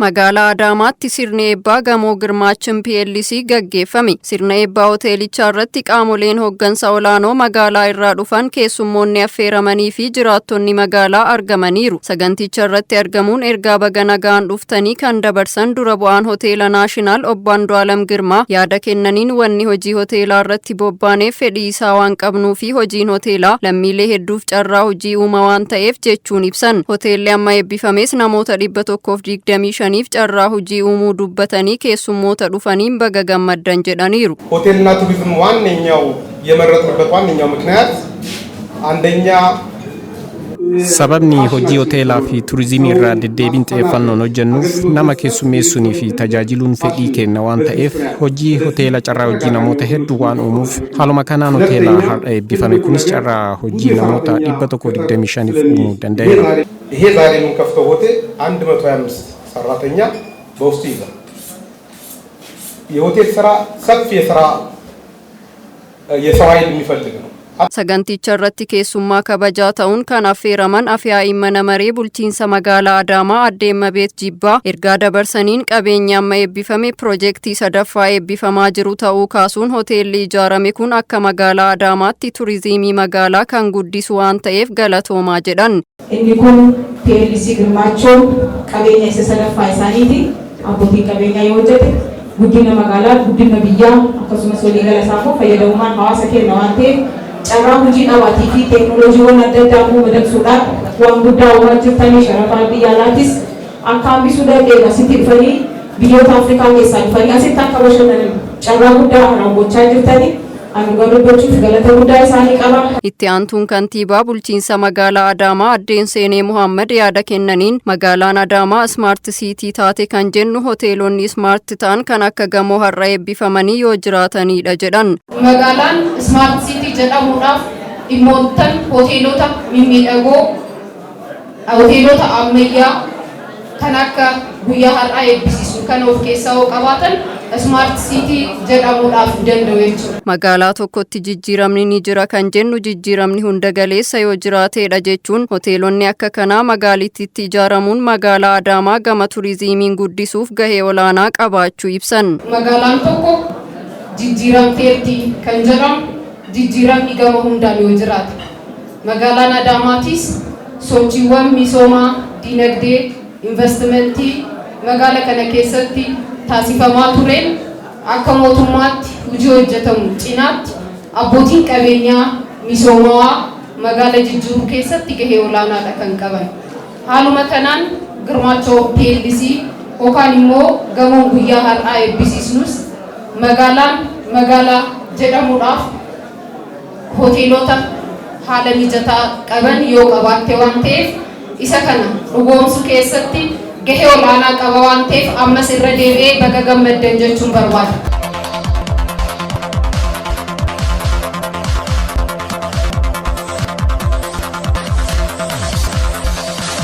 Magaalaa Adaamaatti sirna eebbaa gamoo Girmaachin PLC gaggeeffame. Sirna eebbaa hoteelichaa irratti qaamoleen hooggansa olaanoo magaalaa irraa dhufan keessummoonni affeeramanii fi jiraattonni magaalaa argamaniiru. Saganticha irratti argamuun ergaa baga nagaan dhuftanii kan dabarsan dura bu'aan hoteela Naashinaal Obbo Andu'aalam Girmaa yaada kennaniin wanni hojii hoteelaa irratti bobbaaneef fedhii isaa waan qabnuu fi hojiin hoteelaa lammiilee hedduuf carraa hojii uuma waan ta'eef jechuun ibsan. Hoteelli amma eebbifames namoota 125 carraa hojii uumuu dubbatanii keessummoota dhufaniin baga gammaddan jedhaniiru. ሆቴልና ቱሪዝም ዋነኛው የመረጥንበት ዋነኛው ምክንያት አንደኛ sababni hojii hoteelaa fi turizimii irraa deddeebiin xiyyeeffannoon hojjennuuf nama keessummeessunii fi tajaajiluun fedhii kenna waan ta'eef hojii hoteela carraa hojii namoota hedduu waan uumuuf haaluma kanaan hoteela har'a eebbifame kunis carraa hojii namoota 125 uumuu danda'eera. ይሄ ዛሬ የምንከፍተው ሆቴል 125 ሰራተኛ በውስጡ ይዟል። የሆቴል ስራ ሰፊ የሰው ኃይል የሚፈልግ ነው። Saganticha irratti keessummaa kabajaa ta'uun kan affeeraman afyaa'ii mana maree bulchiinsa magaalaa Adaamaa Aadde Eemmabeet Jibbaa ergaa dabarsaniin qabeenya amma eebbifame piroojeektii sadaffaa eebbifamaa jiru ta'uu kaasuun hoteelli ijaarame kun akka magaalaa Adaamaatti turizimii magaalaa kan guddisu waan ta'eef galatoomaa jedhan. Inni kun PLC Girmaachoon qabeenya isa sadaffaa isaaniiti. Abbootiin qabeenyaa yoo hojjete guddina magaalaa, guddina biyyaa akkasumas waliigala isaafuu fayyadamummaan hawaasa kenna waan ta'eef carraa hojii dhawaatii fi teeknooloojiiwwan adda addaa madaqsuudhaan waan guddaa uumaa jirtanii sharafaa biyya alaatis akka hambisuu dandeenyu asitti dhufanii biyyoota Afrikaa keessaa dhufanii asitti akka bashannanan carraa guddaa raawwachaa jirtanii anugadubachuuf galata guddaa isaanii qaba. Itti aantuun kantiibaa bulchiinsa magaalaa Adaamaa Aadde Seenee Muhammad yaada kennaniin magaalaan Adaamaa Smart City taate kan jennu hoteelonni smart ta'an kan akka gamoo har'a eebbifamanii yoo jiraatanidha jedhan. Magaalaan Smart City jedhamuudhaaf dhimmoottan hoteelota mimmiidhagoo hoteelota ammayyaa kan akka guyyaa har'aa eebbisiisu kan of keessaa qabaatan Smart City jedhamuudhaaf danda'u jechuudha. Magaalaa tokkotti jijjiiramni ni jira kan jennu jijjiiramni hunda galeessa yoo jiraatedha jechuun hoteelonni akka kanaa magaalittiitti ijaaramuun magaalaa Adaamaa gama turizimiin guddisuuf gahee olaanaa qabaachuu ibsan. Magaalaan tokko jijjiiramteerti kan jedhamu jijjiiramni gama hundaan yoo jiraate. Magaalaan Adaamaatis sochiiwwan misoomaa, dinagdee, investimentii magaalaa kana keessatti taasifamaa tureen akka mootummaatti hojii hojjetamu cinaatti abbootiin qabeenyaa misoomaa magaalaa jijjiiruu keessatti gahee olaanaadha kan qaban. Haaluma kanaan Girmaachoo PLC yookaan immoo gamoon guyyaa har'aa eebbisiisnus magaalaa jedhamuudhaaf hoteelota haala mijataa qaban yoo qabaatte waan ta'eef isa kana dhugoomsuu keessatti gahee olaanaa qaba waan ta'eef ammas irra deebi'ee baga gammaddan jechuun barbaada.